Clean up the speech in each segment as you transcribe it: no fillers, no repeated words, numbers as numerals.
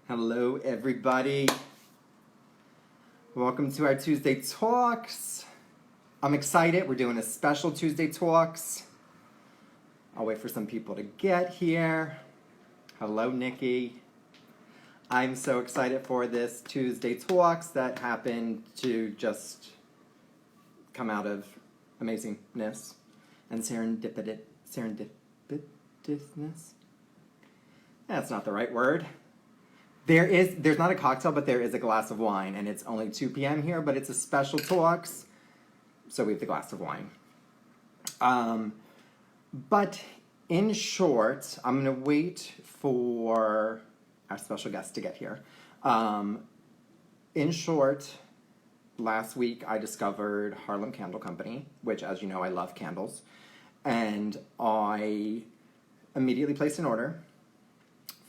Hello, everybody. Welcome to our Tuesday Talks. I'm excited. We're doing a special Tuesday Talks. I'll wait for some people to get here. Hello, Nikki. I'm so excited for this Tuesday Talks that happened to just come out of amazingness and serendipitousness. That's not the right word. There's not a cocktail, but there is a glass of wine, and it's only 2 p.m. here, but it's a special Talks, so we have the glass of wine. But in short, I'm going to wait for our special guest to get here. In short, last week I discovered Harlem Candle Company, which, as you know, I love candles, and I immediately placed an order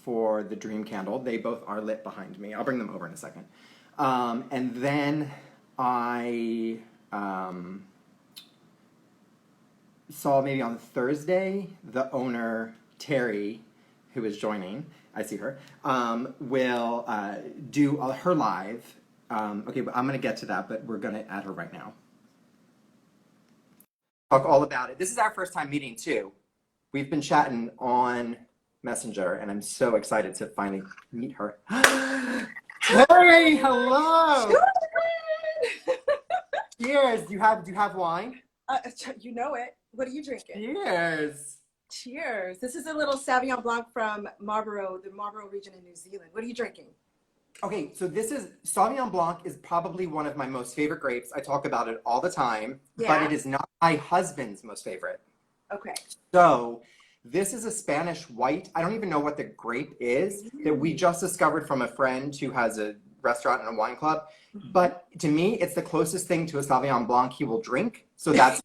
for the Dream Candle. They both are lit behind me. I'll bring them over in a second. And then I saw maybe on Thursday, the owner, Teri, who is joining, I see her, will do her live. Okay, but I'm going to get to that, but we're going to add her right now. Talk all about it. This is our first time meeting, too. We've been chatting on Messenger, and I'm so excited to finally meet her. Teri, hello. Cheers. Do you have wine? You know it. What are you drinking? Cheers. Cheers. This is a little Sauvignon Blanc from Marlborough, the Marlborough region in New Zealand. What are you drinking? Okay, so this is Sauvignon Blanc is probably one of my most favorite grapes. I talk about it all the time, but it is not my husband's most favorite. Okay. So this is a Spanish white. I don't even know what the grape is that we just discovered from a friend who has a restaurant and a wine club. But to me, it's the closest thing to a Sauvignon Blanc he will drink. So that's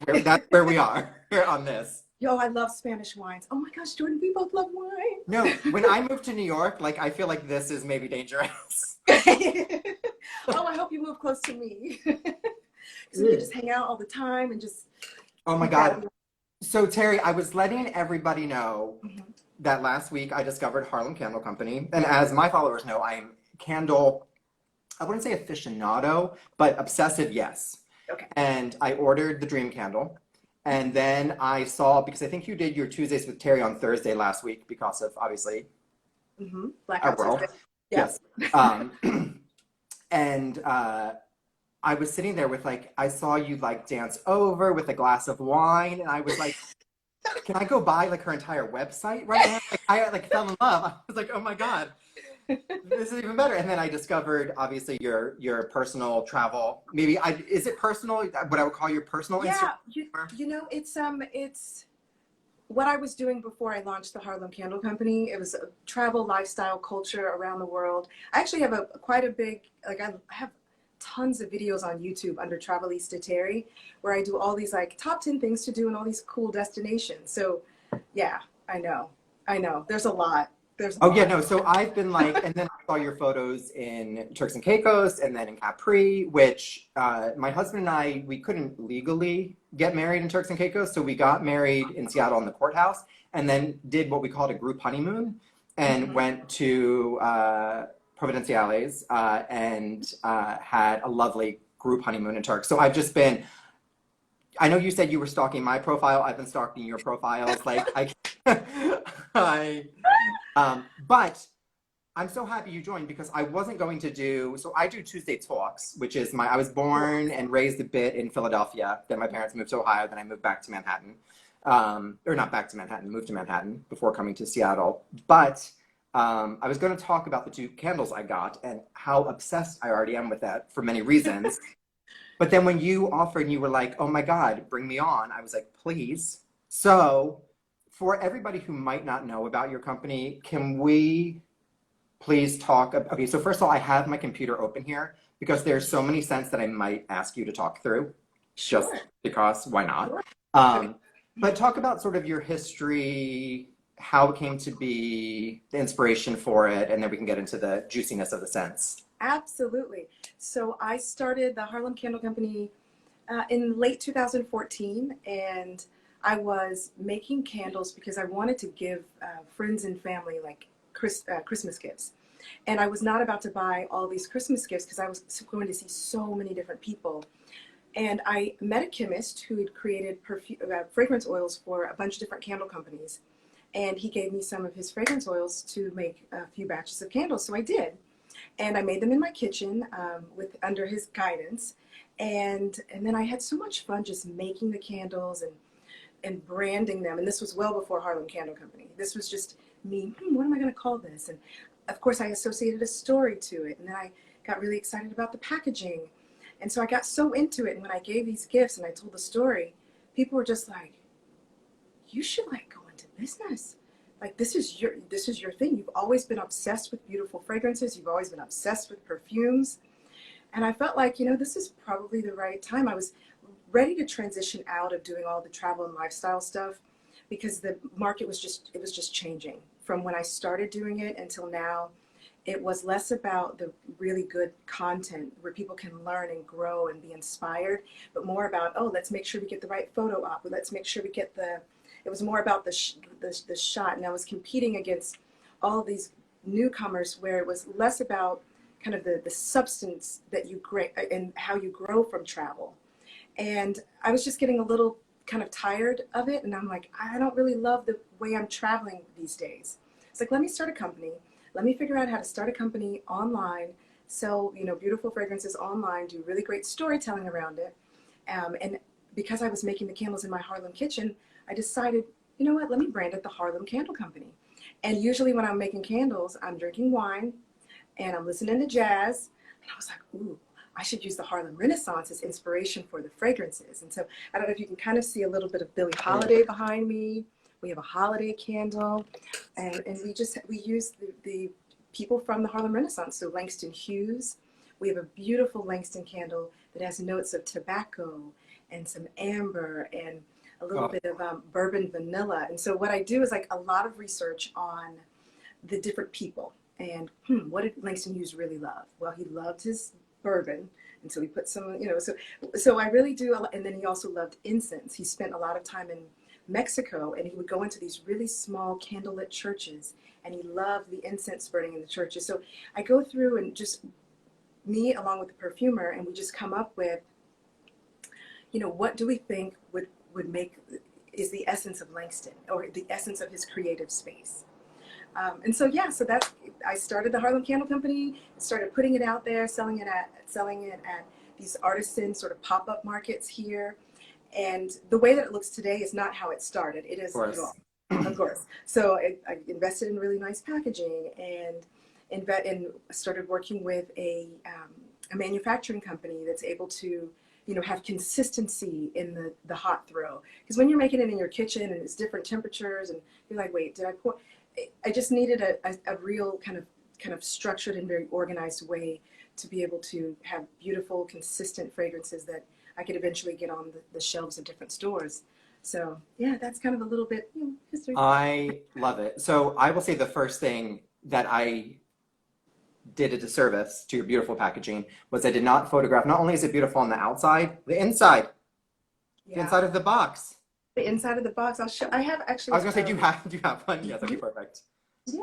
where we are here on this. Yo, I love Spanish wines. Oh my gosh, Jordan, we both love wine. No, when I moved to New York, I feel like this is maybe dangerous. Oh, I hope you move close to me. Because we can just hang out all the time and just... Oh my God. So Teri, I was letting everybody know that last week I discovered Harlem Candle Company. And as my followers know, I am candle, I wouldn't say aficionado, but obsessive, yes. Okay. And I ordered the Dream Candle. And then I saw, because I think you did your Tuesdays with Teri on Thursday last week because of, obviously, our world. Yes. And I was sitting there with I saw you dance over with a glass of wine, and I was like, can I go buy her entire website right now? I fell in love. I was like, oh my God, this is even better. And then I discovered obviously your personal travel. Maybe is it personal? What I would call your personal Instagram? You know, it's what I was doing before I launched the Harlem Candle Company. It was a travel, lifestyle, culture around the world. I actually have quite a big, I have tons of videos on YouTube under Travelista Teri, where I do all these top 10 things to do in all these cool destinations. So yeah, I know. There's a lot. Yeah, no. So I've been and then I saw your photos in Turks and Caicos and then in Capri, which my husband and I, we couldn't legally get married in Turks and Caicos. So we got married in Seattle in the courthouse and then did what we called a group honeymoon and went to Providenciales and had a lovely group honeymoon in Turks. So I've just been, I know you said you were stalking my profile. I've been stalking your profiles. But I'm so happy you joined because I wasn't going to do, so I do Tuesday Talks, which is I was born and raised a bit in Philadelphia. Then my parents moved to Ohio. Then I moved back to Manhattan. Or not back to Manhattan, moved to Manhattan before coming to Seattle. But I was going to talk about the 2 candles I got and how obsessed I already am with that for many reasons. But then when you offered and you were like, oh my God, bring me on, I was like, please. So for everybody who might not know about your company, can we please talk? Okay, so first of all, I have my computer open here because there's so many scents that I might ask you to talk through. Just because, why not? But talk about sort of your history, how it came to be, the inspiration for it, and then we can get into the juiciness of the scents. Absolutely. So I started the Harlem Candle Company in late 2014, and I was making candles because I wanted to give friends and family Christmas gifts. And I was not about to buy all these Christmas gifts because I was going to see so many different people. And I met a chemist who had created fragrance oils for a bunch of different candle companies. And he gave me some of his fragrance oils to make a few batches of candles. So I did. And I made them in my kitchen under his guidance. And then I had so much fun just making the candles and branding them. And this was well before Harlem Candle Company. This was just me, what am I going to call this? And of course, I associated a story to it. And then I got really excited about the packaging. And so I got so into it. And when I gave these gifts and I told the story, people were just like, you should like go into business. Like this is your thing. You've always been obsessed with beautiful fragrances. You've always been obsessed with perfumes. And I felt like, this is probably the right time. I was ready to transition out of doing all the travel and lifestyle stuff because the market was just changing. From when I started doing it until now, it was less about the really good content where people can learn and grow and be inspired, but more about, let's make sure we get the right photo op. Let's make sure we get it was more about the shot. And I was competing against all these newcomers where it was less about kind of the substance that you and how you grow from travel. And I was just getting a little kind of tired of it. And I'm like, I don't really love the way I'm traveling these days. It's like, let me start a company. Let me figure out how to start a company online, sell, beautiful fragrances online, do really great storytelling around it. And because I was making the candles in my Harlem kitchen, I decided, you know what, let me brand it the Harlem Candle Company. And usually when I'm making candles, I'm drinking wine and I'm listening to jazz. And I was like, ooh, I should use the Harlem Renaissance as inspiration for the fragrances. And so I don't know if you can kind of see a little bit of Billie Holiday behind me. We have a holiday candle, and we use the people from the Harlem Renaissance. So Langston Hughes, we have a beautiful Langston candle that has notes of tobacco and some amber and a little bit of bourbon vanilla. And so what I do is like a lot of research on the different people and what did Langston Hughes really love? Well, he loved his bourbon. And so he put some, so I really do. And then he also loved incense. He spent a lot of time in Mexico, and he would go into these really small candlelit churches, and he loved the incense burning in the churches. So I go through and just me along with the perfumer, and we just come up with, what do we think would make is the essence of Langston or the essence of his creative space. And so I started the Harlem Candle Company, started putting it out there, selling it at these artisan sort of pop-up markets here. And the way that it looks today is not how it started. It is, of course. So I invested in really nice packaging and started working with a manufacturing company that's able to, have consistency in the hot throw. Because when you're making it in your kitchen and it's different temperatures, and you're like, wait, did I pour? I just needed a real kind of structured and very organized way to be able to have beautiful, consistent fragrances that I could eventually get on the shelves of different stores. So yeah, that's kind of a little bit history. I love it. So I will say the first thing that I did a disservice to your beautiful packaging was I did not photograph. Not only is it beautiful on the outside, the inside, the inside of the box. The inside of the box. I'll show. I have actually. I was gonna say, do you have one? Yes, that'd be perfect. Yay!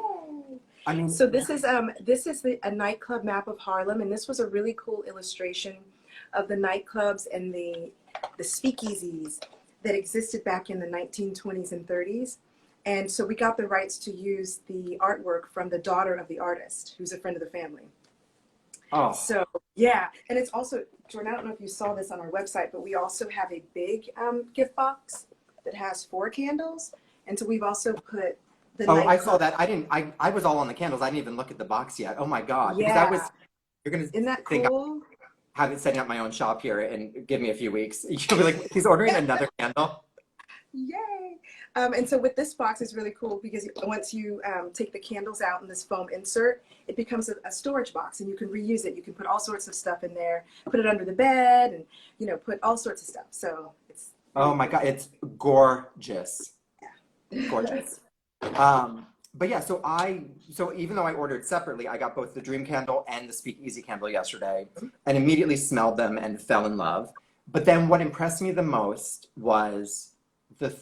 I mean, so this is a nightclub map of Harlem, and this was a really cool illustration of the nightclubs and the speakeasies that existed back in the 1920s and 30s. And so we got the rights to use the artwork from the daughter of the artist, who's a friend of the family. Oh. So yeah, and it's also, Jordan, I don't know if you saw this on our website, but we also have a big gift box that has 4 candles. And so we've also put the I saw that. I was all on the candles. I didn't even look at the box yet. Oh my God. Yeah. Because you're going to Isn't that cool? Have it setting up my own shop here and give me a few weeks. You'll be like, he's ordering another candle. Yay! And so with this box, it's really cool because once you take the candles out in this foam insert, it becomes a storage box, and you can reuse it. You can put all sorts of stuff in there, put it under the bed, and put all sorts of stuff. So it's oh my God, it's gorgeous. Yeah. Gorgeous. But yeah, so even though I ordered separately, I got both the Dream Candle and the Speakeasy Candle yesterday, and immediately smelled them and fell in love. But then what impressed me the most was the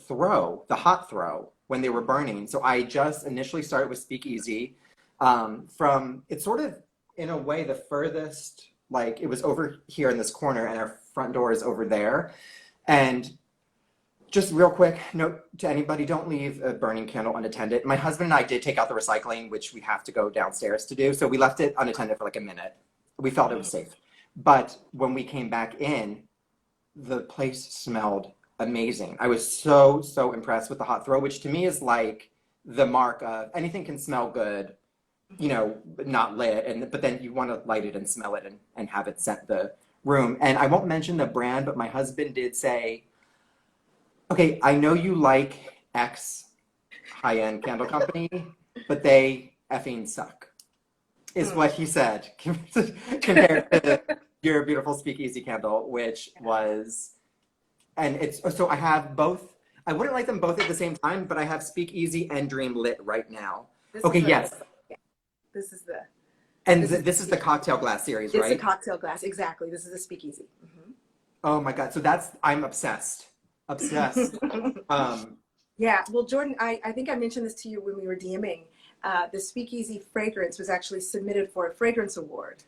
hot throw when they were burning. So I just initially started with Speakeasy. From it's sort of in a way the furthest, like it was over here in this corner, and our front door is over there. And just real quick note to anybody, don't leave a burning candle unattended. My husband and I did take out the recycling, which we have to go downstairs to do. So we left it unattended for like a minute. We felt it was safe. But when we came back in, the place smelled amazing. I was so, so impressed with the hot throw, which to me is like the mark of anything can smell good, you know, not lit. But then you want to light it and smell it and have it scent the room. And I won't mention the brand, but my husband did say, okay, I know you like X high-end candle company, but they effing suck, is what he said, compared to your beautiful Speakeasy candle, which was, and it's, so I have both. I wouldn't like them both at the same time, but I have Speakeasy and Dream lit right now. Okay, yes. This is the, and this is the cocktail glass series, right? It's a cocktail glass, exactly. This is a Speakeasy. Oh my God, so that's, I'm obsessed. Obsessed. Yeah, well, Jordan, I think I mentioned this to you when we were DMing. The Speakeasy fragrance was actually submitted for a fragrance award.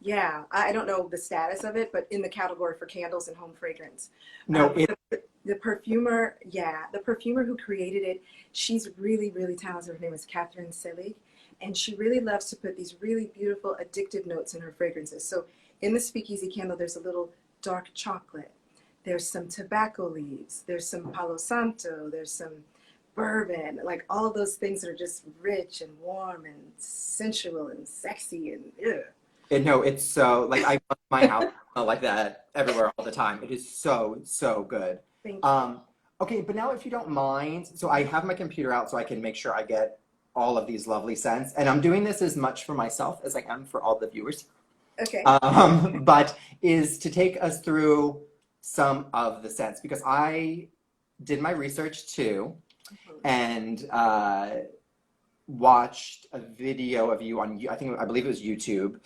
Yeah, I don't know the status of it, but in the category for candles and home fragrance. No, the perfumer, yeah, the perfumer who created it, she's really, really talented. Her name is Catherine Selig, and she really loves to put these really beautiful addictive notes in her fragrances. So in the Speakeasy candle, there's a little dark chocolate. There's some tobacco leaves, there's some Palo Santo, there's some bourbon, like all of those things that are just rich and warm and sensual and sexy and ugh. No, it's so, like, I love my house like that everywhere all the time. It is so, so good. Thank you. Okay, but now if you don't mind, so I have my computer out so I can make sure I get all of these lovely scents. And I'm doing this as much for myself as I am for all the viewers. Okay. But is to take us through some of the scents, because I did my research too, and watched a video of you on, I believe it was YouTube,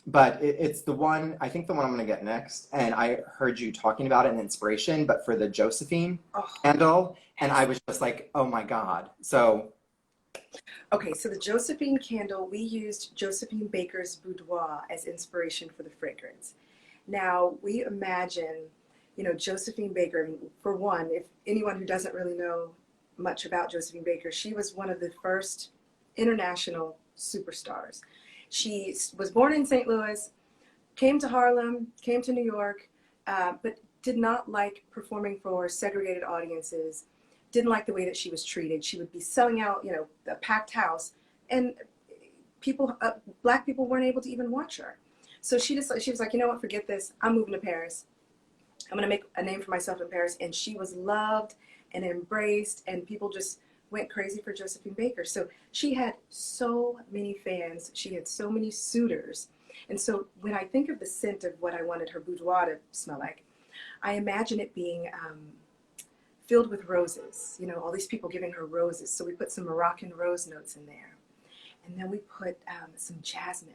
but it's the one, I think the one I'm gonna get next, and I heard you talking about it in inspiration, but for the Josephine candle, and I was just like, oh my God. So okay, so the Josephine candle, we used Josephine Baker's boudoir as inspiration for the fragrance. Now, we imagine, you know, Josephine Baker, I mean, for one, if anyone who doesn't really know much about Josephine Baker, she was one of the first international superstars. She was born in St. Louis, came to Harlem, came to New York, but did not like performing for segregated audiences, didn't like the way that she was treated. She would be selling out, you know, a packed house, and people, black people weren't able to even watch her. So she was like, you know what, forget this. I'm moving to Paris. I'm going to make a name for myself in Paris. And she was loved and embraced, and people just went crazy for Josephine Baker. So she had so many fans. She had so many suitors. And so when I think of the scent of what I wanted her boudoir to smell like, I imagine it being filled with roses. You know, all these people giving her roses. So we put some Moroccan rose notes in there. And then we put some jasmine.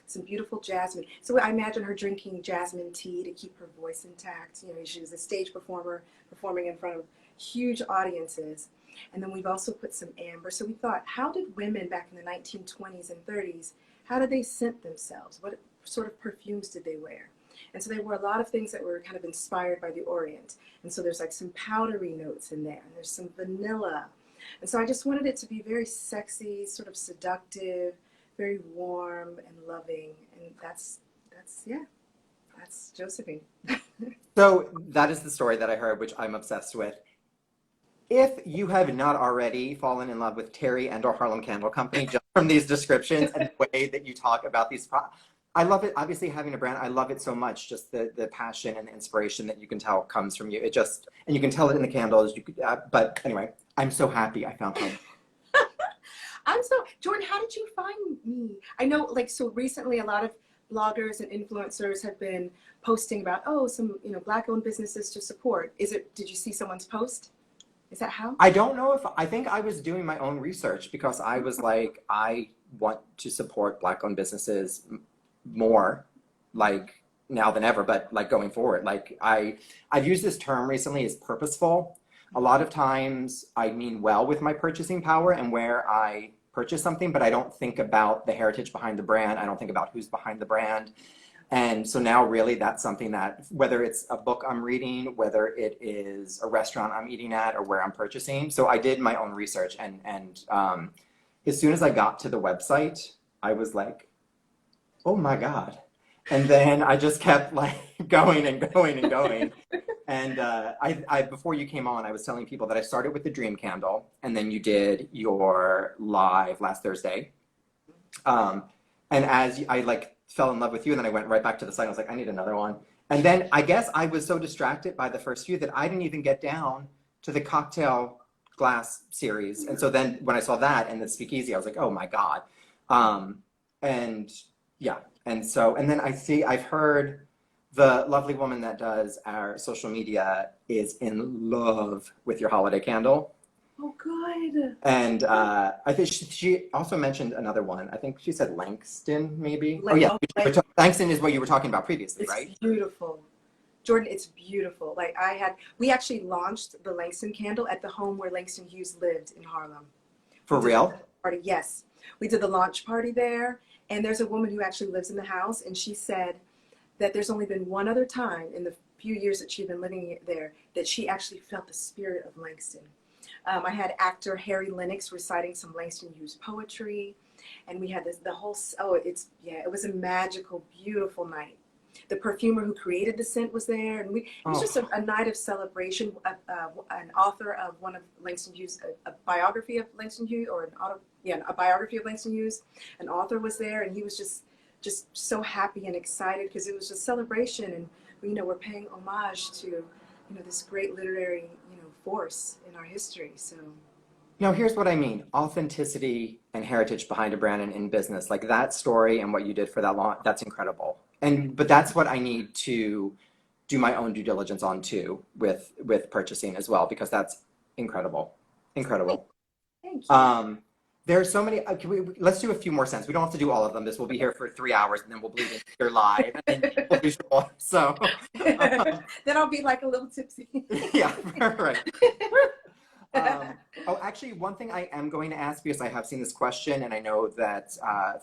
Some beautiful jasmine. So I imagine her drinking jasmine tea to keep her voice intact. You know, she was a stage performer, performing in front of huge audiences. And then we've also put some amber. So we thought, how did women back in the 1920s and 30s, how did they scent themselves? What sort of perfumes did they wear? And so they wore a lot of things that were kind of inspired by the Orient. And so there's like some powdery notes in there, and there's some vanilla. And so I just wanted it to be very sexy, sort of seductive, very warm and loving, and that's Josephine. So that is the story that I heard, which I'm obsessed with. If you have not already fallen in love with Teri and or Harlem Candle Company, just from these descriptions and the way that you talk about these products, I love it. Obviously, having a brand, I love it so much. Just the passion and the inspiration that you can tell comes from you. It just, and you can tell it in the candles. You could, but anyway, I'm so happy I found home. Jordan, how did you find me? I know, like, so recently a lot of bloggers and influencers have been posting about, oh, some, you know, Black-owned businesses to support. Did you see someone's post? Is that how? I don't know if, I think I was doing my own research because I was like, I want to support Black-owned businesses more, like now than ever, but like going forward. Like I've used this term recently as purposeful. A lot of times I mean well with my purchasing power and where I purchase something, but I don't think about the heritage behind the brand. I don't think about who's behind the brand. And so now really that's something that, whether it's a book I'm reading, whether it is a restaurant I'm eating at, or where I'm purchasing. So I did my own research, and as soon as I got to the website, I was like, oh my God. And then I just kept like going and going and going. And before you came on, I was telling people that I started with the Dream Candle, and then you did your live last Thursday. And I like fell in love with you, and then I went right back to the site. I was like, I need another one. And then I guess I was so distracted by the first few that I didn't even get down to the cocktail glass series. And so then when I saw that and the speakeasy, I was like, oh my God. And yeah. And so, and then I've heard the lovely woman that does our social media is in love with your holiday candle. Oh, good. And I think she also mentioned another one. I think she said Langston, maybe. Oh yeah, Langston is what you were talking about previously, right? It's beautiful. Jordan, it's beautiful. Like we actually launched the Langston candle at the home where Langston Hughes lived in Harlem. For real? Party, yes. We did the launch party there, and there's a woman who actually lives in the house, and she said that there's only been one other time in the few years that she'd been living there that she actually felt the spirit of Langston. I had actor Harry Lennox reciting some Langston Hughes poetry, and we had it was a magical, beautiful night. The perfumer who created the scent was there, and it was just a night of celebration. An author of one of Langston Hughes, a biography of Langston Hughes, a biography of Langston Hughes. An author was there, and he was just so happy and excited because it was a celebration, and we're paying homage to this great literary force in our history. So here's what I mean: authenticity and heritage behind a brand and in business, like that story and what you did for that long, that's incredible. But that's what I need to do my own due diligence on too, with purchasing as well, because that's incredible. thank you. There are so many. Let's do a few more cents. We don't have to do all of them. This will be here for 3 hours, and then we'll bleed into your live, and then we'll do more. So then I'll be like a little tipsy. Yeah, right. Actually, one thing I am going to ask, because I have seen this question, and I know that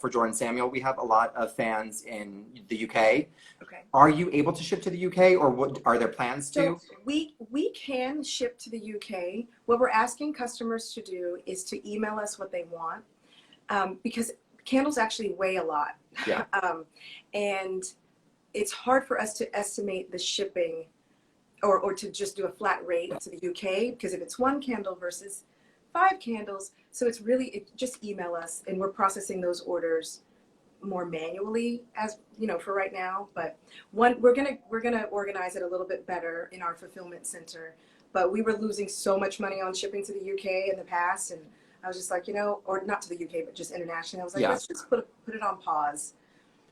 for Jordan Samuel, we have a lot of fans in the UK. Okay. Are you able to ship to the UK, or are there plans to? So we can ship to the UK. What we're asking customers to do is to email us what they want, because candles actually weigh a lot. Yeah. And it's hard for us to estimate the shipping or to just do a flat rate to the UK, because if it's one candle versus 5 candles, so just email us, and we're processing those orders more manually for right now. But we're gonna organize it a little bit better in our fulfillment center. But we were losing so much money on shipping to the UK in the past, and I was just like, or not to the UK, but just internationally. I was like, let's just put it on pause.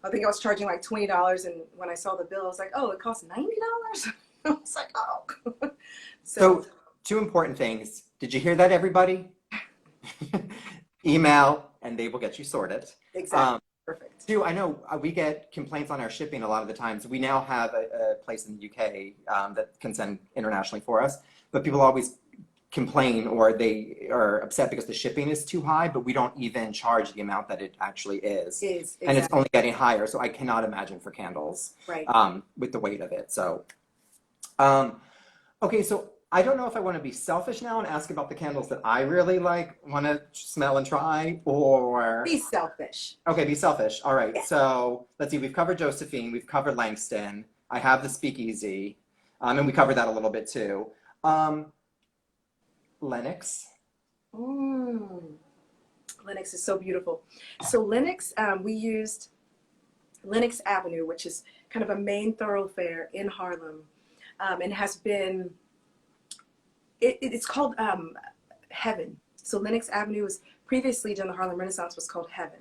I think I was charging like $20, and when I saw the bill, I was like, oh, it costs $90. I was like, oh. So 2 important things. Did you hear that, everybody? Email, and they will get you sorted. Exactly. Perfect. 2, I know we get complaints on our shipping a lot of the times. We now have a place in the UK that can send internationally for us, but people always complain, or they are upset because the shipping is too high, but we don't even charge the amount that it actually is. Exactly. And it's only getting higher, so I cannot imagine for candles, right, with the weight of it. So, okay, so I don't know if I want to be selfish now and ask about the candles that I really want to smell and try, or be selfish. Okay, be selfish. All right. Yeah. So let's see. We've covered Josephine. We've covered Langston. I have the Speakeasy, and we covered that a little bit too. Lennox. Lennox is so beautiful. So Lennox, we used Lennox Avenue, which is kind of a main thoroughfare in Harlem, and has been. It's called Heaven. So Lennox Avenue was previously during the Harlem Renaissance was called Heaven,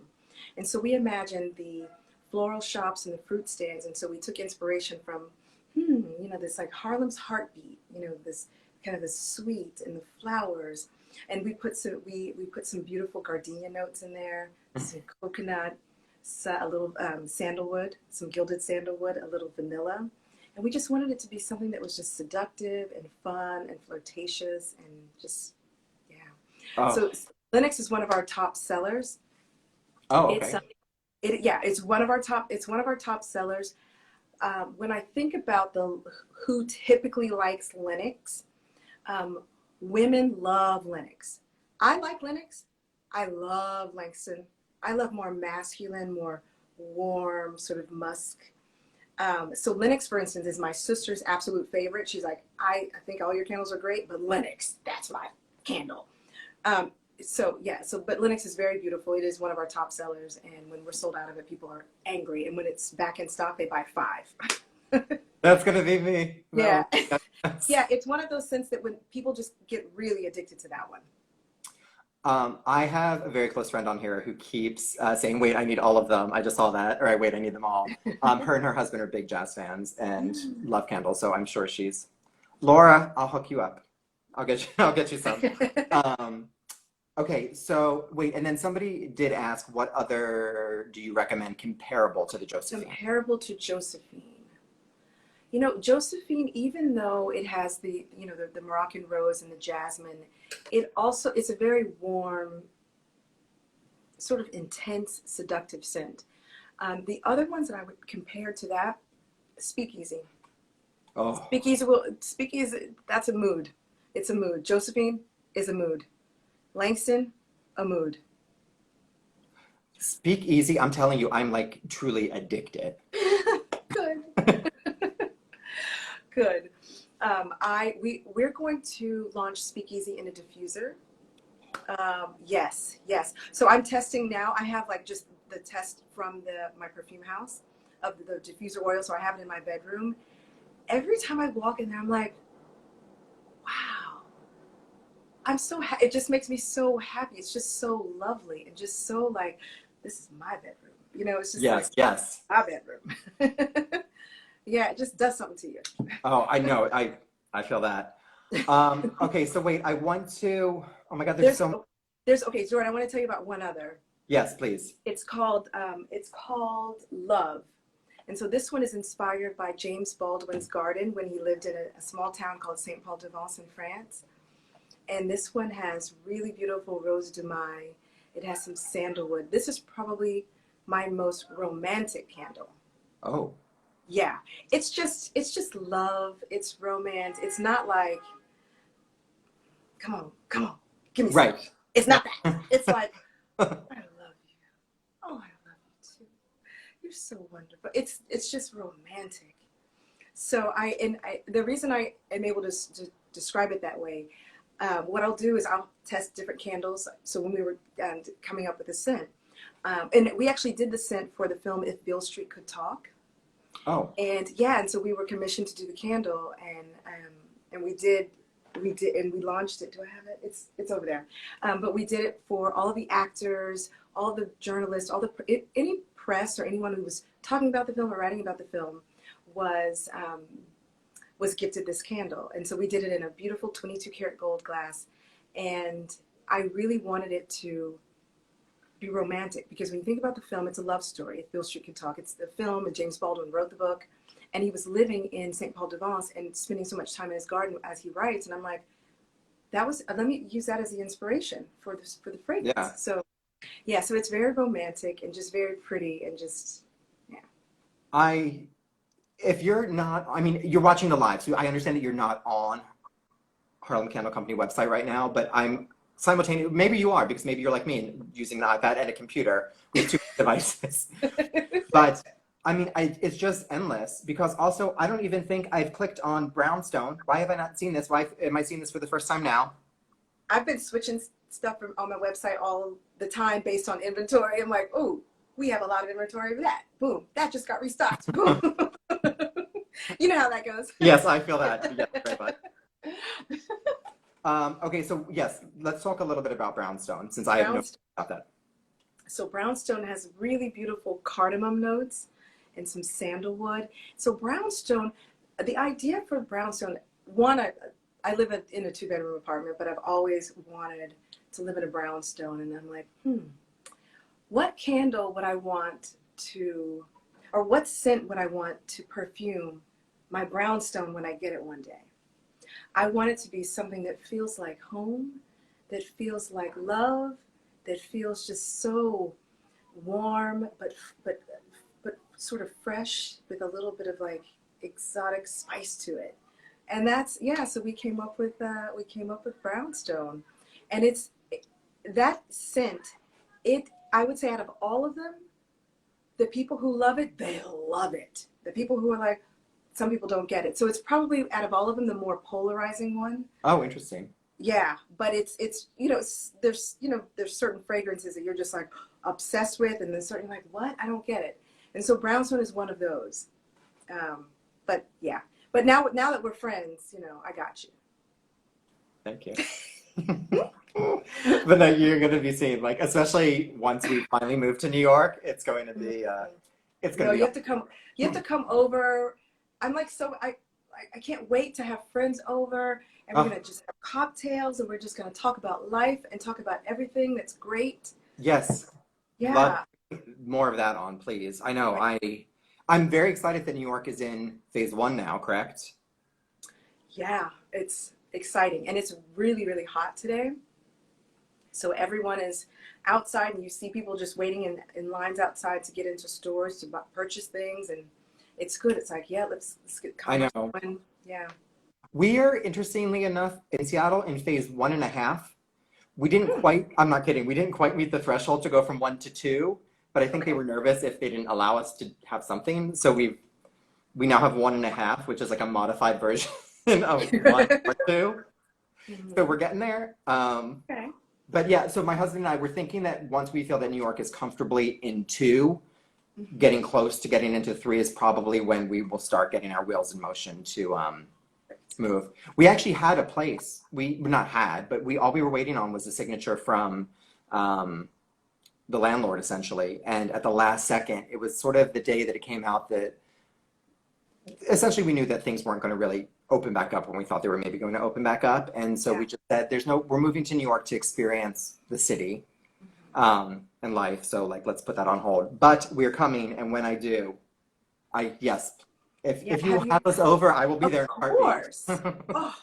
and so we imagined the floral shops and the fruit stands, and so we took inspiration from, this like Harlem's heartbeat, this kind of the sweet and the flowers, and we put some beautiful gardenia notes in there, some coconut, a little sandalwood, some gilded sandalwood, a little vanilla. And we just wanted it to be something that was just seductive and fun and flirtatious and just, yeah. Oh. So Linux is one of our top sellers. Oh, It's okay. yeah, it's one of our top sellers. When I think about the who typically likes Linux, um, women love Linux. I like Linux. I love Langston. I love more masculine, more warm, sort of musk. So Linux, for instance, is my sister's absolute favorite. She's like, I think all your candles are great, but Linux, that's my candle. Um, so yeah, but Linux is very beautiful. It is one of our top sellers, and when we're sold out of it, people are angry. And when it's back in stock, they buy five. That's gonna be me. Yeah, No. Yes. yeah, it's one of those scents that when people just get really addicted to that one. I have a very close friend on here who keeps saying, "Wait, I need all of them." I just saw that, or wait, I need them all. Her and her husband are big jazz fans and Mm. love candles, so I'm sure she's Laura. I'll hook you up. I'll get you. I'll get you some. Um, okay, so wait, and then somebody did ask, what other do you recommend comparable to the Josephine? Comparable to Josephine. You know, Josephine, even though it has the, you know, the Moroccan rose and the jasmine, it's a very warm, sort of intense, seductive scent. The other ones that I would compare to that, Speakeasy. Oh, Speakeasy, that's a mood. It's a mood. Josephine is a mood. Langston, a mood. speak easy. I'm telling you, I'm like truly addicted. Good. Good. We're going to launch Speakeasy in a diffuser. Yes, yes. So I'm testing now. I have like just the test from my perfume house of the diffuser oil. So I have it in my bedroom. Every time I walk in there, I'm like, wow. It just makes me so happy. It's just so lovely and just so like, this is my bedroom. You know, it's just like Yes, yes. my bedroom. Yeah, it just does something to you. Oh, I know. I feel that. Okay, so wait, I want to. Oh my God, there's There's so. okay, Jordan, I want to tell you about one other. Yes, please. It's called Love. And so this one is inspired by James Baldwin's garden when he lived in a small town called Saint Paul de Vence in France. And this one has really beautiful rose de mai. It has some sandalwood. This is probably my most romantic candle. Oh, Yeah. It's just love, it's romance. It's not like, come on, give me some. right. It's not that. It's like, I love you. Oh, I love you too. You're so wonderful. It's just romantic. So the reason I am able to describe it that way, what I'll do is I'll test different candles. So when we were coming up with the scent, and we actually did the scent for the film If Beale Street Could Talk, Oh, and yeah, and so we were commissioned to do the candle, and we did, and we launched it. Do I have it? It's over there. But we did it for all of the actors, all the journalists, any press or anyone who was talking about the film or writing about the film was was gifted this candle. And so we did it in a beautiful 22 karat gold glass, and I really wanted it to be romantic because when you think about the film, it's a love story. If Beale Street Could Talk, it's the film, and James Baldwin wrote the book, and he was living in St. Paul de Vence and spending so much time in his garden as he writes. And I'm like, let me use that as the inspiration for the fragrance. yeah. So yeah, so it's very romantic and just very pretty and just yeah. I, if you're not, I mean, you're watching the live, so I understand that you're not on Harlem Candle Company website right now, but I'm simultaneously, maybe you are, because maybe you're like me and using an iPad and a computer with two devices. But I mean, it's just endless because also I don't even think I've clicked on Brownstone. Why have I not seen this? Why am I seeing this for the first time now? I've been switching stuff from on my website all the time based on inventory. I'm like, oh, we have a lot of inventory of that. Boom, that just got restocked. Boom. You know how that goes. Yes, I feel that. Yes, very much. Okay, so yes, let's talk a little bit about Brownstone since I have no Brownstone. about that. So Brownstone has really beautiful cardamom notes and some sandalwood. So Brownstone, the idea for Brownstone, one, I live in a two-bedroom apartment, but I've always wanted to live in a brownstone. And I'm like, what candle would I want to, or what scent would I want to perfume my brownstone when I get it one day? I want it to be something that feels like home, that feels like love, that feels just so warm, but sort of fresh with a little bit of like exotic spice to it. And that's, yeah, so we came up with Brownstone. And it's that scent, it I would say out of all of them, the people who love it, they love it. The people who are like, some people don't get it. So it's probably out of all of them the more polarizing one. Oh, interesting. Yeah, but it's there's certain fragrances that you're just like obsessed with, and then certain like, what? I don't get it. And so Brownstone is one of those. But yeah, but now that we're friends, I got you. Thank you. But no, you're going to be seeing, like, especially once we finally move to New York, it's going to be, it's going No, to be. you have to come. You have to come over. I'm like I can't wait to have friends over, and we're gonna just have cocktails, and we're just gonna talk about life and talk about everything that's great. Yes. Yeah. Love more of that on, please. I know. I'm very excited that New York is in phase one now, correct? Yeah, it's exciting, and it's really, really hot today. So everyone is outside, and you see people just waiting in lines outside to get into stores to purchase things, and it's good. It's like, yeah, let's get I commerce know. going. Yeah. We are, interestingly enough, in Seattle in phase 1.5. We didn't Hmm. quite, I'm not kidding, we didn't quite meet the threshold to go from 1 to 2, but I think they Okay. were nervous if they didn't allow us to have something. So we now have 1.5, which is like a modified version of 1 or 2. So Mhm. we're getting there. Okay. But yeah, so my husband and I were thinking that once we feel that New York is comfortably in 2, Mhm. getting close to getting into 3 is probably when we will start getting our wheels in motion to move. We actually had a place. We not had, but all we were waiting on was a signature from um, the landlord, essentially. And at the last second, it was sort of the day that it came out that essentially we knew that things weren't going to really open back up when we thought they were maybe going to open back up. And so we Yeah. just said, we're moving to New York to experience the city Mhm. and life. So like, let's put that on hold. But we're coming, and when I do, yes, Yeah. if you Have will have you? us over, I will be Of there in a heartbeat. course. Oh,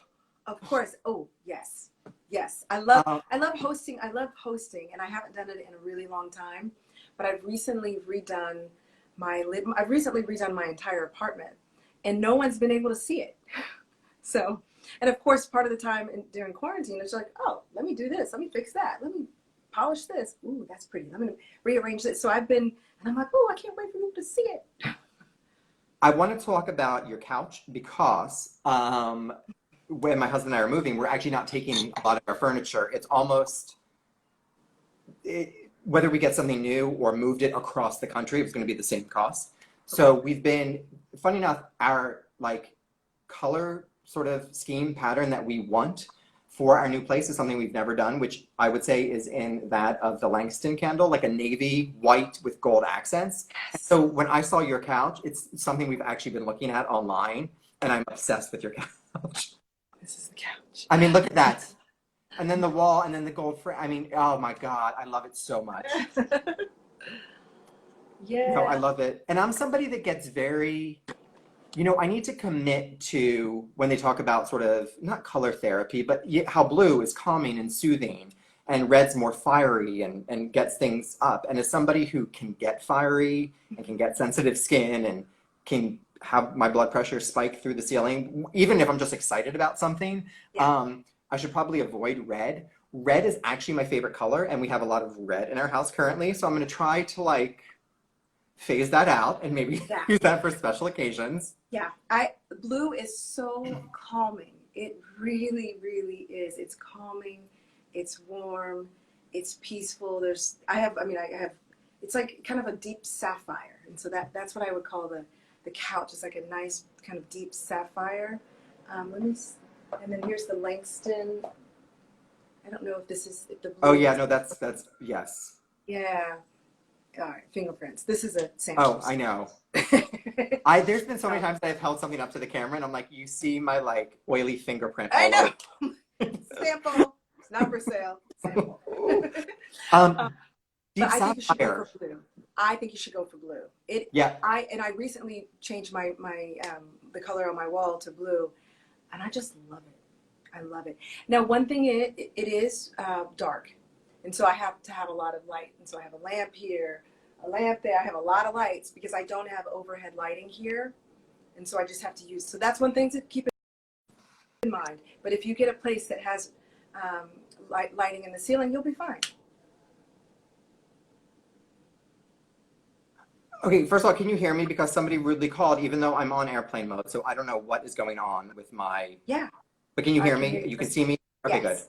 of course. Oh, yes. Yes. Um, I love hosting. I love hosting, and I haven't done it in a really long time. But I've recently redone my entire apartment, and no one's been able to see it. So, and of course, part of the time during quarantine, it's like, oh, let me do this. Let me fix that. Let me polish this. Ooh, that's pretty. Let me rearrange this. So and I'm like, oh, I can't wait for you to see it. I want to talk about your couch because when my husband and I are moving, we're actually not taking a lot of our furniture. It's almost whether we get something new or moved it across the country, it's going to be the same cost. Okay. So we've been, funny enough, our like color sort of scheme pattern that we want for our new place is something we've never done, which I would say is in that of the Langston candle, like a navy white with gold accents. And Yes. so when I saw your couch, it's something we've actually been looking at online, and I'm obsessed with your couch. This is the couch. I mean, look at that. And then the wall, and then the gold frame. I mean, oh my God, I love it so much. No, I Yeah. love it. And I'm somebody that gets very, I need to commit to when they talk about sort of not color therapy, but how blue is calming and soothing, and red's more fiery and gets things up. And as somebody who can get fiery and can get sensitive skin and can have my blood pressure spike through the ceiling, even if I'm just excited about something, Yeah. I should probably avoid red. Red is actually my favorite color, and we have a lot of red in our house currently. So I'm going to try to like phase that out and maybe Yeah. use that for special occasions. Yeah. Blue is so calming. It really, really is. It's calming. It's warm. It's peaceful. I have, it's like kind of a deep sapphire. And so that's what I would call the couch. It's like a nice kind of deep sapphire. And then here's the Langston. I don't know if the Oh blue yeah, is, no, that's yes. yeah. All right, fingerprints. This is a Oh, samples. I know. There's been so many times that I've held something up to the camera and I'm like, you see my like oily fingerprint I all over. know. Sample. It's not for sale. Sample. Um, But Deep I think you should go sapphire. for blue. I think you should go for blue. Yeah. I recently changed my the color on my wall to blue, and I just love it. I love it. Now, one thing it is dark, and so I have to have a lot of light. And so I have a lamp here, a lamp there. I have a lot of lights because I don't have overhead lighting here, and so I just have to use. So that's one thing to keep in mind. But if you get a place that has lighting in the ceiling, you'll be fine. Okay, first of all, can you hear me? Because somebody rudely called, even though I'm on airplane mode, so I don't know what is going on with my. Yeah. But can you I hear can me? hear you. You can see me? Okay, good. Yes.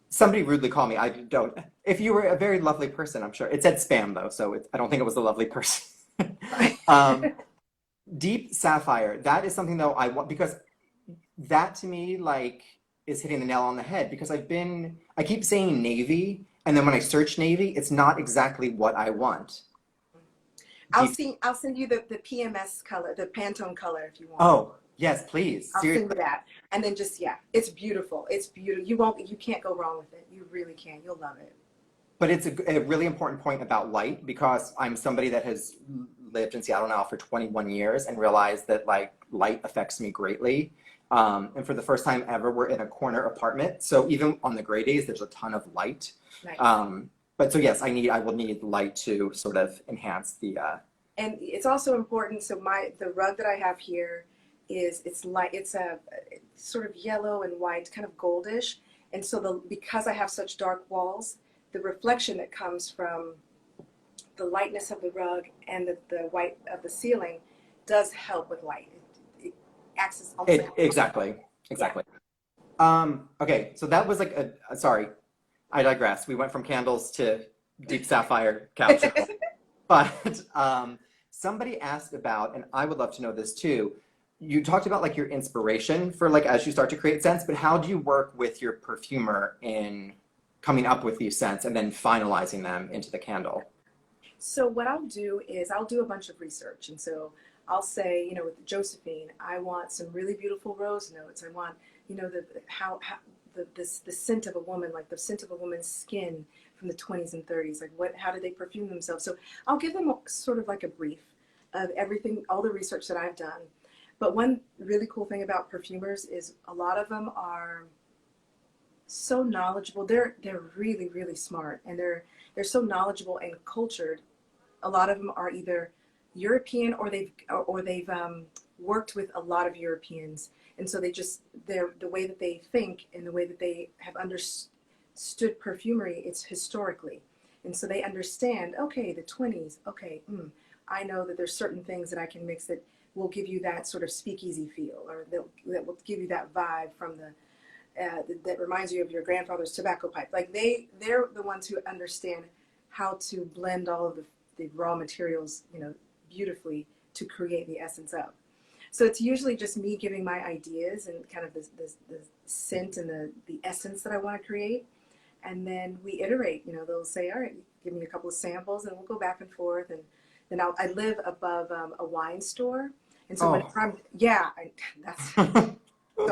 Somebody rudely called me. I don't. If you were a very lovely person, I'm sure. It said spam, though, so I don't think it was a lovely person. um, Deep sapphire, that is something, though, I want, because that to me, like, is hitting the nail on the head, because I keep saying navy, and then when I search navy, it's not exactly what I want. I'll Deep, send you the PMS color, the Pantone color if you want. oh, yes, please. I'll send you Seriously. that. And then just, yeah, it's beautiful. It's beautiful. You can't go wrong with it. You really can't. You'll love it. But it's a really important point about light, because I'm somebody that has lived in Seattle now for 21 years and realized that like light affects me greatly. And for the first time ever, we're in a corner apartment. So even on the gray days, there's a ton of light. Nice. But so yes, I will need light to sort of enhance the. And it's also important. So the rug that I have here it's a sort of yellow and white, kind of goldish. And so because I have such dark walls, the reflection that comes from the lightness of the rug and the white of the ceiling does help with light. It acts as almost like Exactly. Okay, so that was like sorry, I digress. We went from candles to deep sapphire couch. But somebody asked about, and I would love to know this too, you talked about like your inspiration for like as you start to create scents, but how do you work with your perfumer in coming up with these scents and then finalizing them into the candle? So what I'll do is I'll do a bunch of research. And so I'll say, with Josephine, I want some really beautiful rose notes. I want, the scent of a woman, like the scent of a woman's skin from the 20s and 30s. Like how do they perfume themselves? So I'll give them sort of like a brief of everything, all the research that I've done. But one really cool thing about perfumers is a lot of them are so knowledgeable. They're really, really smart, and they're so knowledgeable and cultured. A lot of them are either European or they've worked with a lot of Europeans, and so the way that they think and the way that they have understood perfumery, it's historically, and so they understand. Okay, the 20s. Okay, I know that there's certain things that I can mix that will give you that sort of speakeasy feel, or that will give you that vibe from that reminds you of your grandfather's tobacco pipe. Like they're the ones who understand how to blend all of the raw materials, beautifully to create the essence of. So it's usually just me giving my ideas and kind of the scent and the essence that I want to create. And then we iterate, they'll say, all right, give me a couple of samples and we'll go back and forth. And then I live above a wine store. And so so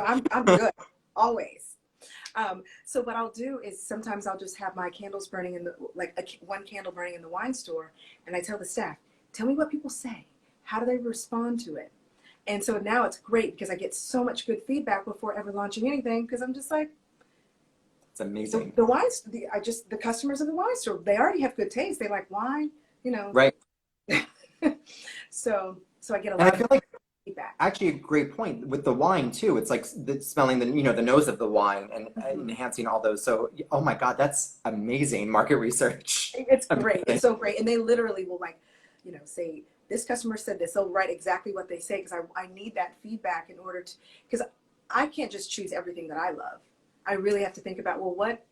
I'm good always. So what I'll do is sometimes I'll just have my candles burning one candle burning in the wine store, and I tell the staff, tell me what people say. How do they respond to it? And so now it's great because I get so much good feedback before ever launching anything, because I'm just like, it's amazing. The customers of the wine store, they already have good taste. They like wine, Right. So I get a And lot I feel of like feedback. actually a great point with the wine too. It's like smelling the the nose of the wine and enhancing all those. So oh my God, that's amazing market research. It's great. It's so great. And they literally will say, this customer said this. They'll write exactly what they say, because I need that feedback in order to, because I can't just choose everything that I love. I really have to think about, well, what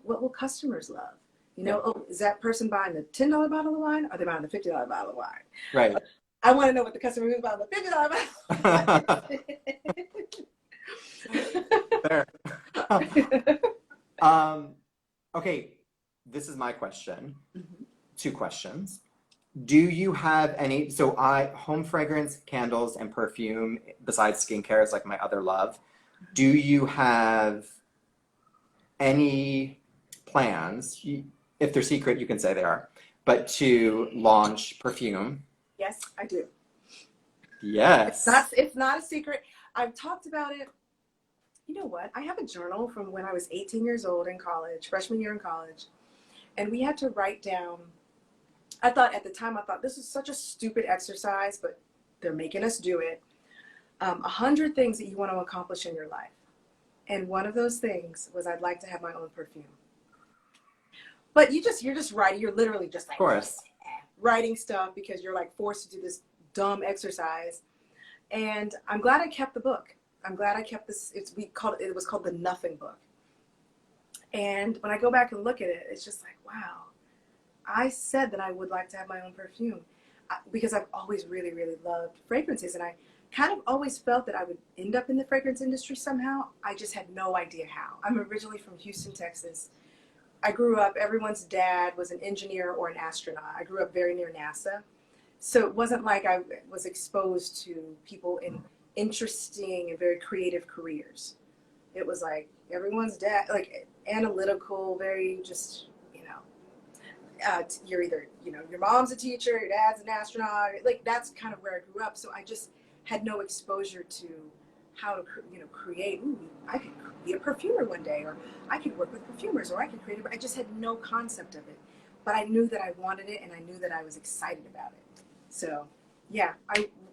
will customers love? Oh, is that person buying the $10 bottle of wine? Or are they buying the $50 bottle of wine? Right. I want to know what the customer is buying the $50 bottle. Fair. Okay, this is my question. Mm-hmm. 2 questions. Do you have any, home fragrance, candles, and perfume, besides skincare is like my other love. Do you have any plans, if they're secret, you can say they are, but to launch perfume? Yes, I do. Yes. It's not a secret. I've talked about it You know what? I have a journal from when I was 18 years old in college, freshman year in college, and we had to write down. I thought at the time, I thought this is such a stupid exercise, but they're making us do it. 100 things that you want to accomplish in your life. And one of those things was I'd like to have my own perfume. But you're just writing, you're literally just Of like course. writing stuff because you're like forced to do this dumb exercise. And I'm glad I kept the book. I'm glad I kept this. It was called the Nothing Book. And when I go back and look at it, it's just like, wow, I said that I would like to have my own perfume because I've always really, really loved fragrances. And I kind of always felt that I would end up in the fragrance industry somehow. I just had no idea how. I'm originally from Houston, Texas. I grew up, everyone's dad was an engineer or an astronaut. I grew up very near NASA. So it wasn't like I was exposed to people in interesting and very creative careers. It was like everyone's dad, like analytical, very just, you're either, your mom's a teacher, your dad's an astronaut. Like that's kind of where I grew up. So I just had no exposure to how to, create. Ooh, I could be a perfumer one day, or I could work with perfumers, or I could create. I just had no concept of it, but I knew that I wanted it, and I knew that I was excited about it. So, yeah,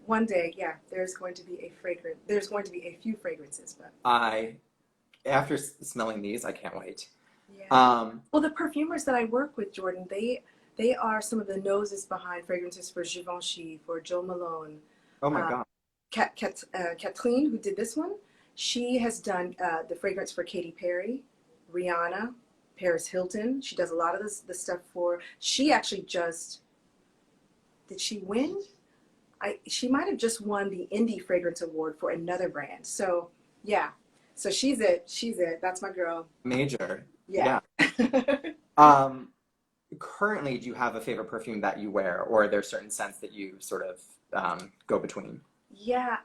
one day, yeah, there's going to be a fragrance. There's going to be a few fragrances, but After smelling these, I can't wait. yeah. Um, Well, the perfumers that I work with, Jordan, they are some of the noses behind fragrances for Givenchy, for Joe Malone. oh my Um, God. Kathleen, who did this one, she has done the fragrance for Katy Perry, Rihanna, Paris Hilton. She does a lot of the stuff for. She actually just did she win? She might have just won the Indie Fragrance Award for another brand. So yeah, so she's it. She's it. That's my girl. Major. Yeah. Yeah. Um, Currently, do you have a favorite perfume that you wear, or are there certain scents that you sort of go between? Yeah,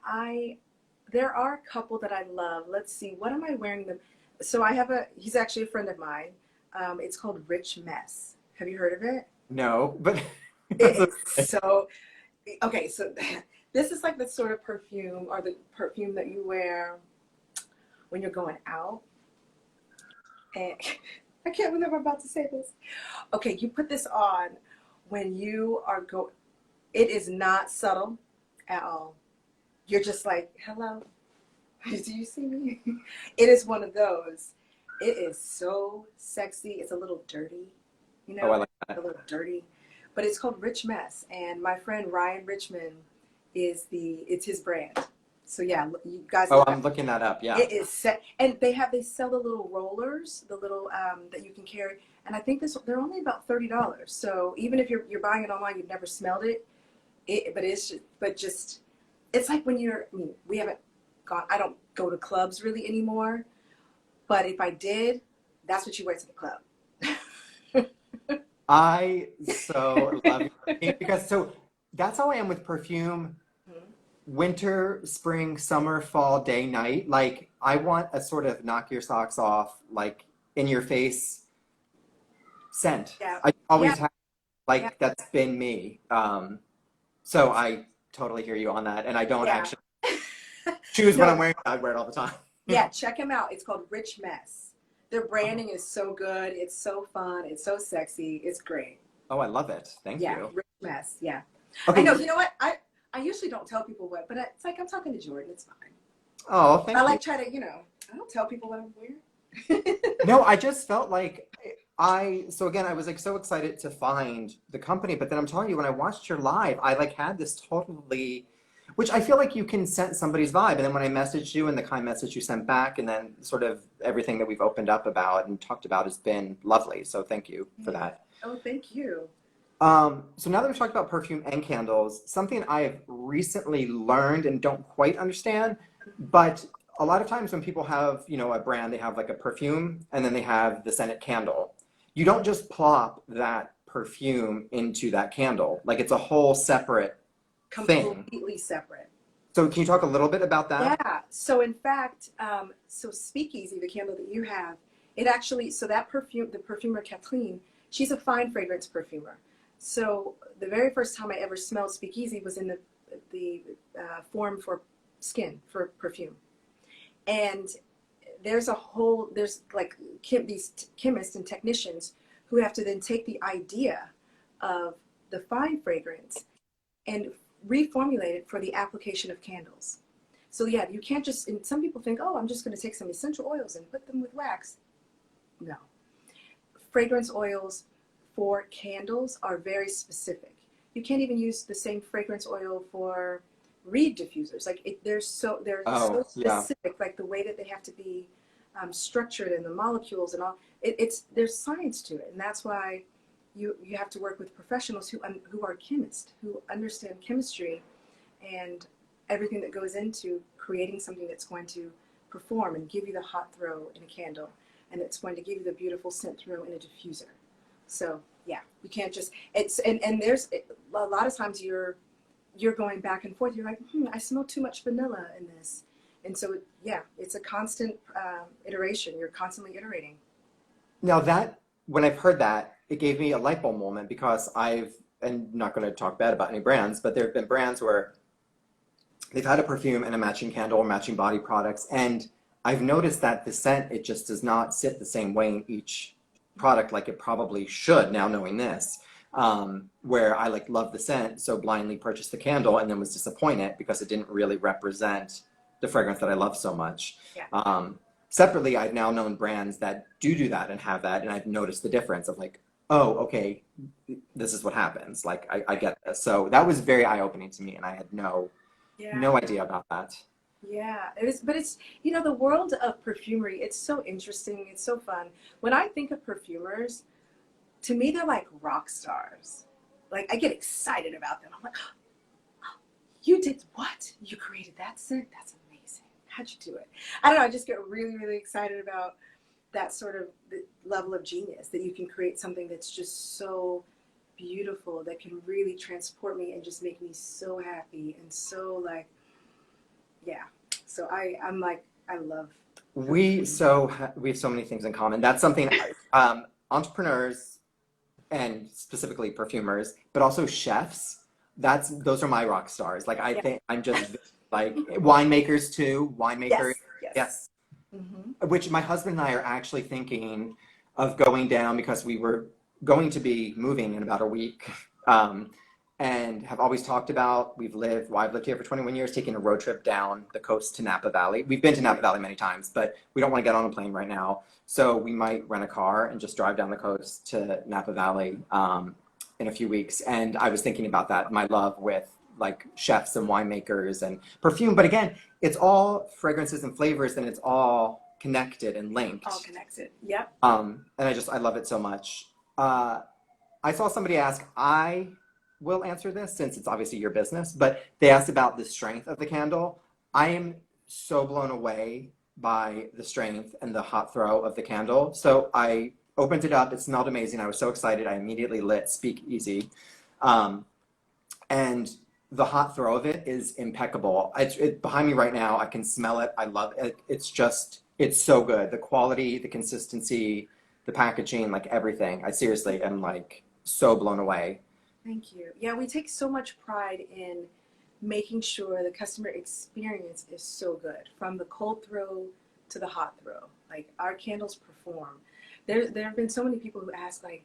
there are a couple that I love. Let's see, what am I wearing them? So he's actually a friend of mine. It's called Rich Mess. Have you heard of it? No, but It is so, okay, so this is like the sort of perfume or the perfume that you wear when you're going out. And I can't believe I'm about to say this. Okay, you put this on when you are it is not subtle at all. You're just like, hello, do you see me? It is one of those. It is so sexy. It's a little dirty, oh, I like a that. little dirty, but it's called Rich Mess. And my friend Ryan Richmond it's his brand. So yeah, you guys Oh, look I'm up. looking that up. Yeah. It is set, and they sell the little rollers, the little that you can carry. And I think they're only about $30. So even if you're buying it online, you've never smelled it. But just it's like when we haven't gone. I don't go to clubs really anymore. But if I did, that's what you wear to the club. I so love your perfume because that's how I am with perfume. Winter, spring, summer, fall, day, night. Like I want a sort of knock your socks off, like in your face scent. Yeah, I yeah, always have yeah, like that's been me. So I totally hear you on that, and I don't yeah. actually choose what I'm No, wearing. I wear it all the time. yeah. Check him out. It's called Rich Mess. Their branding is so good. It's so fun. It's so sexy. It's great. Oh, I love it. Thank Yeah, you. Rich Mess. Yeah. I know. Okay. You know what? I usually don't tell people what, but it's like I'm talking to Jordan. It's fine. Oh, I thank you. like try to, I don't tell people what I'm wearing. No, I just felt like so again, I was like so excited to find the company, but then I'm telling you, when I watched your live, I like had this totally, which I feel like you can sense somebody's vibe. And then when I messaged you and the kind message you sent back, and then sort of everything that we've opened up about and talked about has been lovely. So thank you for that. Oh, thank you. So now that we've talked about perfume and candles, something I've recently learned and don't quite understand, but a lot of times when people have, a brand, they have like a perfume and then they have the scented candle. You don't just plop that perfume into that candle. Like it's a whole separate thing. Completely separate. So can you talk a little bit about that? Yeah. So in fact, so Speakeasy, the candle that you have, it actually, so that perfume, the perfumer Kathleen, she's a fine fragrance perfumer. So the very first time I ever smelled Speakeasy was in the form for skin, for perfume. And there's like these chemists and technicians who have to then take the idea of the fine fragrance and reformulate it for the application of candles. So yeah, you can't just, and some people think, oh, I'm just going to take some essential oils and put them with wax. No. Fragrance oils for candles are very specific. You can't even use the same fragrance oil for reed diffusers. Like they're so Yeah. specific, like the way that they have to be structured and the molecules and all. There's science to it, and that's why you have to work with professionals who are chemists, who understand chemistry and everything that goes into creating something that's going to perform and give you the hot throw in a candle, and it's going to give you the beautiful scent throw in a diffuser. So yeah, we can't just and there's a lot of times you're going back and forth. You're like, I smell too much vanilla in this, and so yeah, it's a constant iteration. You're constantly iterating. Now that when I've heard that, it gave me a light bulb moment because and not going to talk bad about any brands, but there have been brands where they've had a perfume and a matching candle or matching body products, and I've noticed that the scent, it just does not sit the same way in each product like it probably should, now knowing this. Where I like love the scent, so blindly purchased the candle and then was disappointed because it didn't really represent the fragrance that I love so much. Yeah. Separately, I've now known brands that do that and have that, and I've noticed the difference of like, oh, okay, this is what happens. Like I get this. So that was very eye-opening to me, and I had no idea about that. Yeah, but it's, the world of perfumery, it's so interesting, it's so fun. When I think of perfumers, to me, they're like rock stars. Like, I get excited about them. I'm like, oh, you did what? You created that scent? That's amazing. How'd you do it? I don't know, I just get really, really excited about that sort of the level of genius, that you can create something that's just so beautiful, that can really transport me and just make me so happy and so like, yeah. So I'm like, I love. We have so many things in common. That's something entrepreneurs and specifically perfumers, but also chefs. Those are my rock stars. Like I Yeah. think I'm just like winemakers too. Winemakers, Yes. yes. Mm-hmm. Which my husband and I are actually thinking of going down because we were going to be moving in about a week. And have always talked about, I've lived here for 21 years, taking a road trip down the coast to Napa Valley. We've been to Napa Valley many times, but we don't want to get on a plane right now. So we might rent a car and just drive down the coast to Napa Valley in a few weeks. And I was thinking about that, my love with like chefs and winemakers and perfume. But again, it's all fragrances and flavors, and it's all connected and linked. All connected. Yep. And I love it so much. I saw somebody ask, I will answer this since it's obviously your business, but they asked about the strength of the candle. I am so blown away by the strength and the hot throw of the candle. So I opened it up. It smelled amazing. I was so excited. I immediately lit Speak Easy. And the hot throw of it is impeccable. It's behind me right now. I can smell it. I love it. It's so good. The quality, the consistency, the packaging, like everything. I seriously am like so blown away. Thank you. Yeah, we take so much pride in making sure the customer experience is so good, from the cold throw to the hot throw. Like, our candles perform. There have been so many people who ask, like,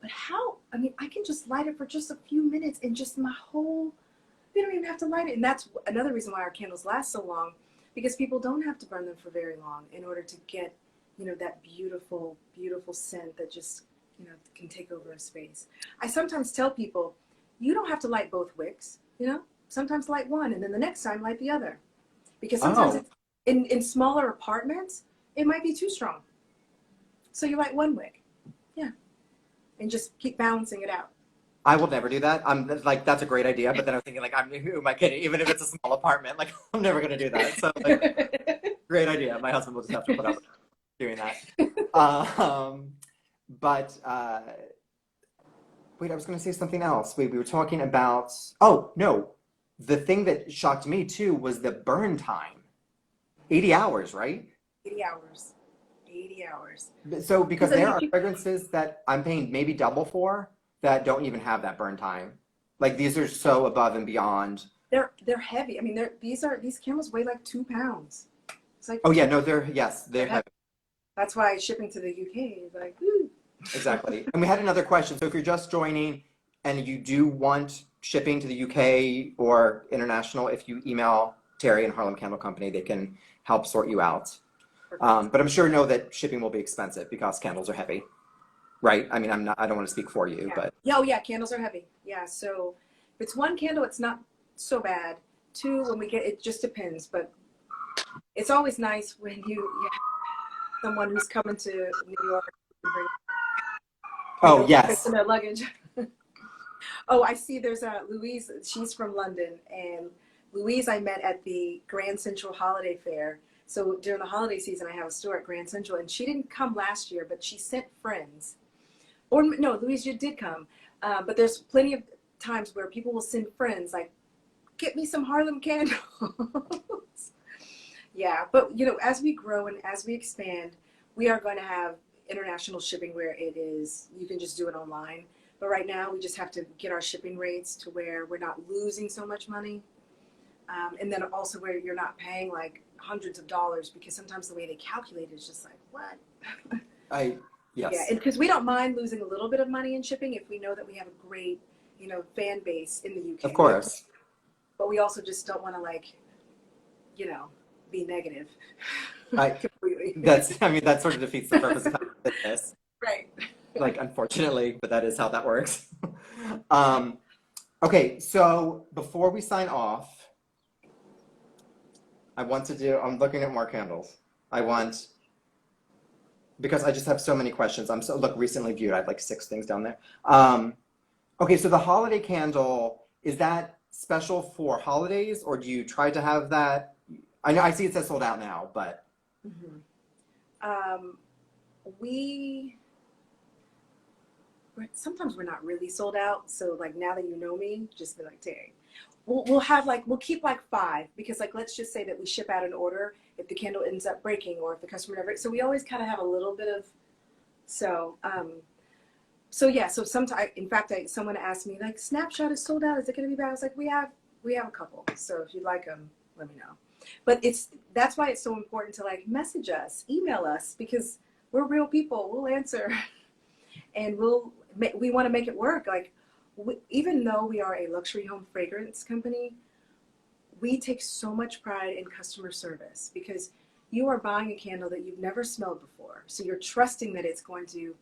but how? I mean, I can just light it for just a few minutes and just they don't even have to light it. And that's another reason why our candles last so long, because people don't have to burn them for very long in order to get, that beautiful, beautiful scent that just can take over a space. I sometimes tell people, you don't have to light both wicks, sometimes light one and then the next time light the other. Because sometimes it's, in smaller apartments, it might be too strong. So you light one wick. Yeah. And just keep balancing it out. I will never do that. I'm like, that's a great idea. But then I'm thinking like, who am I kidding? Even if it's a small apartment, like I'm never going to do that. So like, great idea. My husband will just have to put up with doing that. But wait, I was going to say something else. We were talking about, oh, no. The thing that shocked me too was the burn time. 80 hours, right? 80 hours. 80 hours. So because there are fragrances that I'm paying maybe double for that don't even have that burn time. Like, these are so above and beyond. They're heavy. I mean, these candles weigh like 2 pounds. It's like, Oh yeah, no, they're heavy. that's why shipping to the UK is like, woo. Exactly. And we had another question. So if you're just joining and you do want shipping to the UK or international, if you email Terry and Harlem Candle Company, they can help sort you out. But I'm sure know that shipping will be expensive because candles are heavy, right? I mean, I don't want to speak for you, Yeah. but Yeah, oh yeah, candles are heavy. Yeah, so if it's one candle, it's not so bad. Two, when we get, it just depends, but it's always nice when you have someone who's coming to New York and bring oh fix in yes. their luggage. Oh, I see there's a Louise, she's from London, and Louise I met at the Grand Central Holiday Fair. So during the holiday season, I have a store at Grand Central, and she didn't come last year, but she sent friends. Or no, Louise, you did come. But there's plenty of times where people will send friends, like, get me some Harlem candles. Yeah, but you know, as we grow and as we expand, we are going to have international shipping where it is, you can just do it online. But right now, we just have to get our shipping rates to where we're not losing so much money. And then also where you're not paying like hundreds of dollars, because sometimes the way they calculate it is just like, what? I Yeah, yes. and because we don't mind losing a little bit of money in shipping if we know that we have a great, you know, fan base in the Of UK. course. But we also just don't want to like, you know, be negative I completely. that's I mean that sort of defeats the purpose of having a business. Right. Like unfortunately, but that is how that works. Um, okay, so before we sign off, I'm looking at more candles. I want, because I just have so many questions. Look, recently viewed, I have like 6 things down there. Okay, so the holiday candle, is that special for holidays or do you try to have that? I know, I see it says sold out now, but Mm-hmm. Um, we sometimes we're not really sold out. So like now that you know me, just be like, Terry, we'll have like, we'll keep like 5, because like, let's just say that we ship out an order if the candle ends up breaking or if the customer never, so we always kind of have a little bit of, so, so yeah, so sometimes, in fact, someone asked me like, Snapshot is sold out. Is it going to be bad? I was like, we have a couple. So if you'd like them, let me know. But that's why it's so important to like message us, email us, because we're real people. We'll answer, and we want to make it work. Like, even though we are a luxury home fragrance company, we take so much pride in customer service, because you are buying a candle that you've never smelled before. So you're trusting that it's going to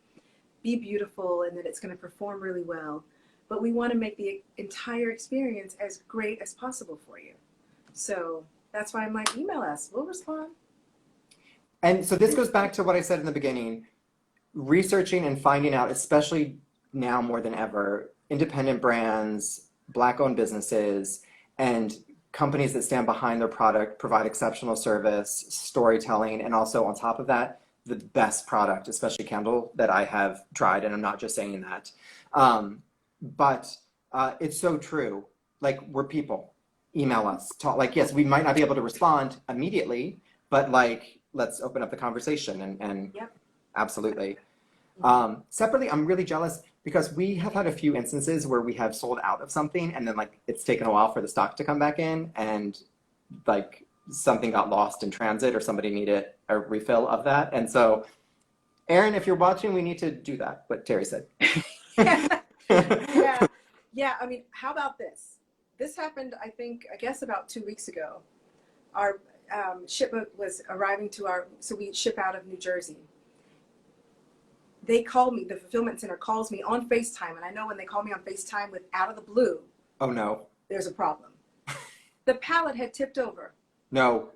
be beautiful and that it's going to perform really well. But we want to make the entire experience as great as possible for you. So that's why I'm like, email us, we'll respond. and so this goes back to what I said in the beginning, researching and finding out, especially now more than ever, independent brands, Black-owned businesses, and companies that stand behind their product, provide exceptional service, storytelling, and also on top of that, the best product, especially candle, that I have tried, and I'm not just saying that. But it's so true. Like, we're people. Email us. Talk. Like, yes, we might not be able to respond immediately, but like, let's open up the conversation and Yep. absolutely. Separately, I'm really jealous because we have had a few instances where we have sold out of something and then like it's taken a while for the stock to come back in and like something got lost in transit or somebody needed a refill of that. And so, Erin, if you're watching, we need to do that, what Terry said. Yeah. Yeah. I mean, how about this? This happened, I guess about 2 weeks ago. Our shipment was arriving to so we ship out of New Jersey. They called me, the fulfillment center calls me on FaceTime. And I know when they call me on FaceTime with out of the blue, Oh no. there's a problem. The pallet had tipped over. No.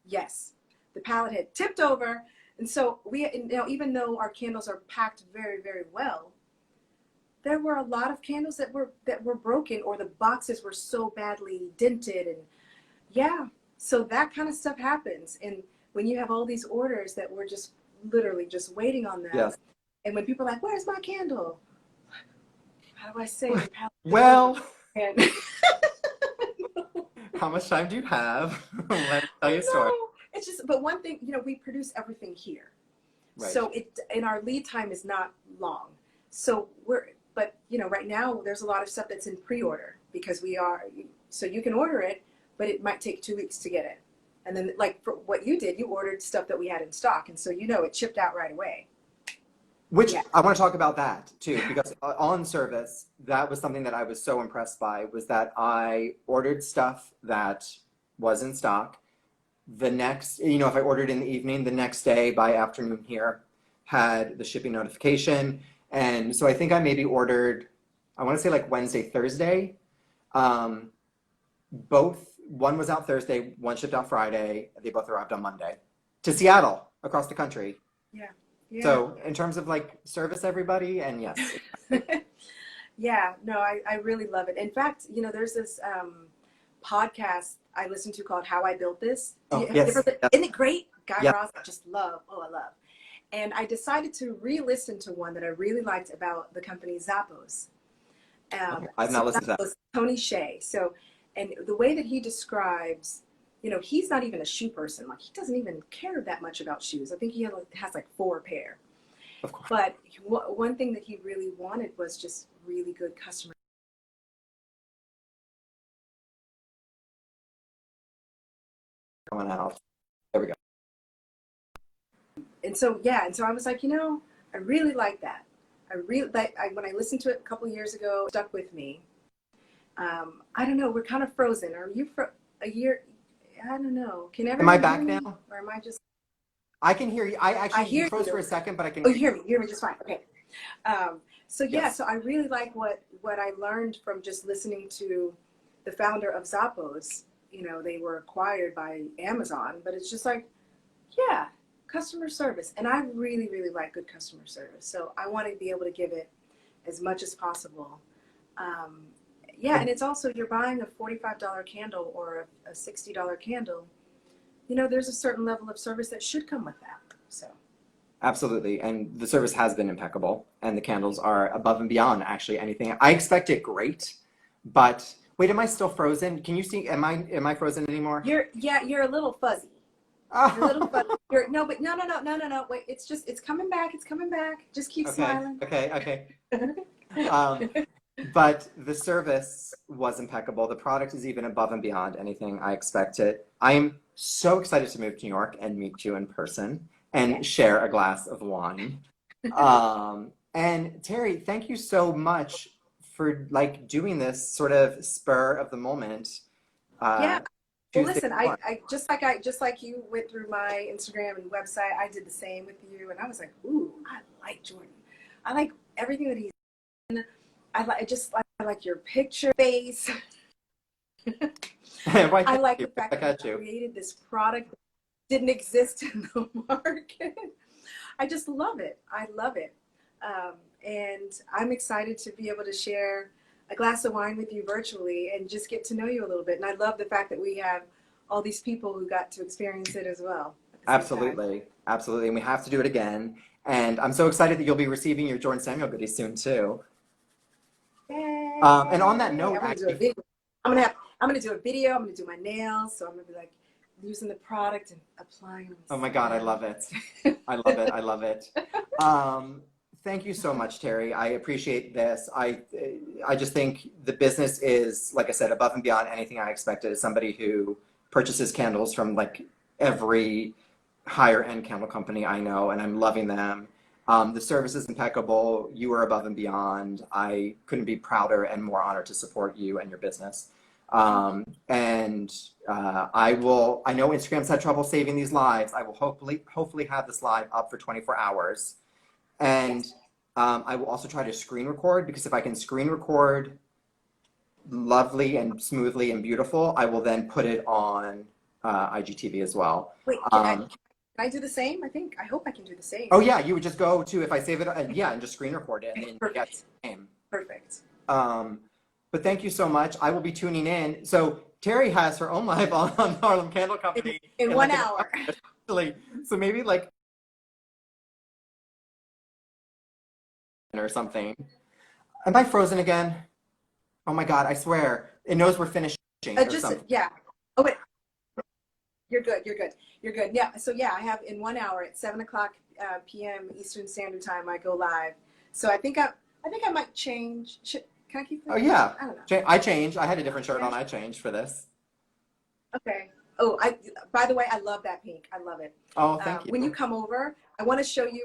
Yes. The pallet had tipped over. And so even though our candles are packed very, very well, there were a lot of candles that were broken, or the boxes were so badly dented. And yeah, so that kind of stuff happens. And when you have all these orders that we're just literally just waiting on them, Yes. and when people are like, where's my candle? How do I say the palette? Well, And how much time do you have? Let me tell you a story. no, it's just, but one thing, we produce everything here. Right. So and our lead time is not long. So but right now there's a lot of stuff that's in pre-order because so you can order it, but it might take 2 weeks to get it. And then, like for what you did, you ordered stuff that we had in stock, and so it shipped out right away. Which Yeah, I want to talk about that too, because on service, that was something that I was so impressed by, was that I ordered stuff that was in stock. The next, if I ordered in the evening, the next day by afternoon here had the shipping notification. And so I think I maybe ordered, I want to say like Wednesday, Thursday. Um, one was out Thursday, one shipped out Friday. They both arrived on Monday to Seattle, across the country. yeah, yeah. So in terms of like service, everybody, and yes. Yeah, no, I really love it. In fact, there's this podcast I listen to called How I Built This. Oh, Have you yes. ever, Yes. isn't it great? Guy Yeah. Raz, I just love. Oh, I love. And I decided to re-listen to one that I really liked about the company Zappos. Okay. I've So not listened to that. Zappos, Tony Shea. So, and the way that he describes, he's not even a shoe person. Like, he doesn't even care that much about shoes. I think he has like 4 pair. Of course. But one thing that he really wanted was just really good customer. Coming out. There we go. And so, yeah, and so I was like, I really like that. When I listened to it a couple years ago, it stuck with me. I don't know, we're kind of frozen. Are you for a year? I don't know. Can everyone Am I back hear me? now? Or am I just? I can hear you. I hear you froze you. for a second, but I can Oh, hear you hear me. You hear me just fine. Okay. So yeah, Yes. so I really like what I learned from just listening to the founder of Zappos. They were acquired by Amazon, but it's just like, yeah, customer service. And I really, really like good customer service. So I want to be able to give it as much as possible. Yeah, and it's also, you're buying a $45 candle or a $60 candle, there's a certain level of service that should come with that. So. Absolutely. And the service has been impeccable. And the candles are above and beyond actually anything. I expected great, but wait, am I still frozen? Can you see, am I frozen anymore? You're a little fuzzy. You're a little fuzzy. No, but no. Wait, it's coming back. It's coming back. Just keep smiling. Okay. Um, but the service was impeccable. The product is even above and beyond anything I expected. I am so excited to move to New York and meet you in person and share a glass of wine. And Teri, thank you so much for like doing this sort of spur of the moment. Yeah. Well, Tuesday listen, morning. just like you went through my Instagram and website, I did the same with you, and I was like, ooh, I like Jordan. I like everything that he's in. I like your picture face. Why, I like you. the fact Back that at you you. created this product that didn't exist in the market. I just love it. I love it. And I'm excited to be able to share a glass of wine with you virtually and just get to know you a little bit. And I love the fact that we have all these people who got to experience it as well. At the same time. Absolutely. And we have to do it again. And I'm so excited that you'll be receiving your Jordan Samuel goodies soon too. Yay. And on that note, I'm gonna do a video. I'm gonna do a video. I'm gonna do my nails. So I'm gonna be like using the product and applying them. Oh my God, I love it. I love it. Thank you so much, Teri. I appreciate this. I just think the business is, like I said, above and beyond anything I expected. As somebody who purchases candles from like every higher end candle company I know, and I'm loving them. The service is impeccable. You are above and beyond. I couldn't be prouder and more honored to support you and your business. I know Instagram's had trouble saving these lives. I will hopefully have this live up for 24 hours. And I will also try to screen record, because if I can screen record lovely and smoothly and beautiful, I will then put it on IGTV as well. Wait, can I do the same? I hope I can do the same. Oh yeah, you would just go to, if I save it, and just screen record it, and then you get the same. Perfect. But thank you so much. I will be tuning in. So Teri has her own live on Harlem Candle Company in 1 hour. So maybe like or something. Am I frozen again? Oh my God, I swear. It knows we're finishing or something. Yeah. Oh wait. You're good. Yeah. So yeah, I have in 1 hour at 7:00 p.m. Eastern Standard Time. I go live. So I think I might change. Can I keep? Oh yeah. I don't know. I changed. I had a different shirt on. I changed for this. Okay. Oh, by the way, I love that pink. I love it. Oh, thank When you you. come over, I want to show you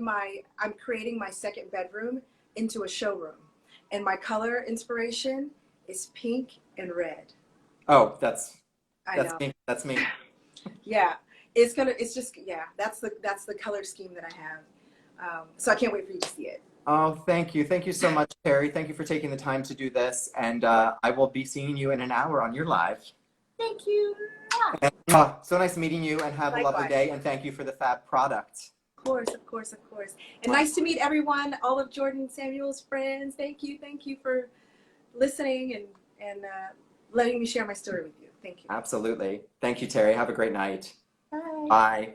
I'm creating my second bedroom into a showroom. And my color inspiration is pink and red. Oh, I that's know. me. That's me. Yeah. It's just, yeah, that's the color scheme that I have. So I can't wait for you to see it. Oh, thank you. Thank you so much, Terry. Thank you for taking the time to do this. And I will be seeing you in an hour on your live. Thank you. So nice meeting you and have a lovely Likewise. day. And thank you for the fab product. Of course, of course, of course. And nice to meet everyone, all of Jordan Samuel's friends. Thank you for listening and letting me share my story with you. Thank you. Absolutely. Thank you, Terry. Have a great night. Bye. Bye.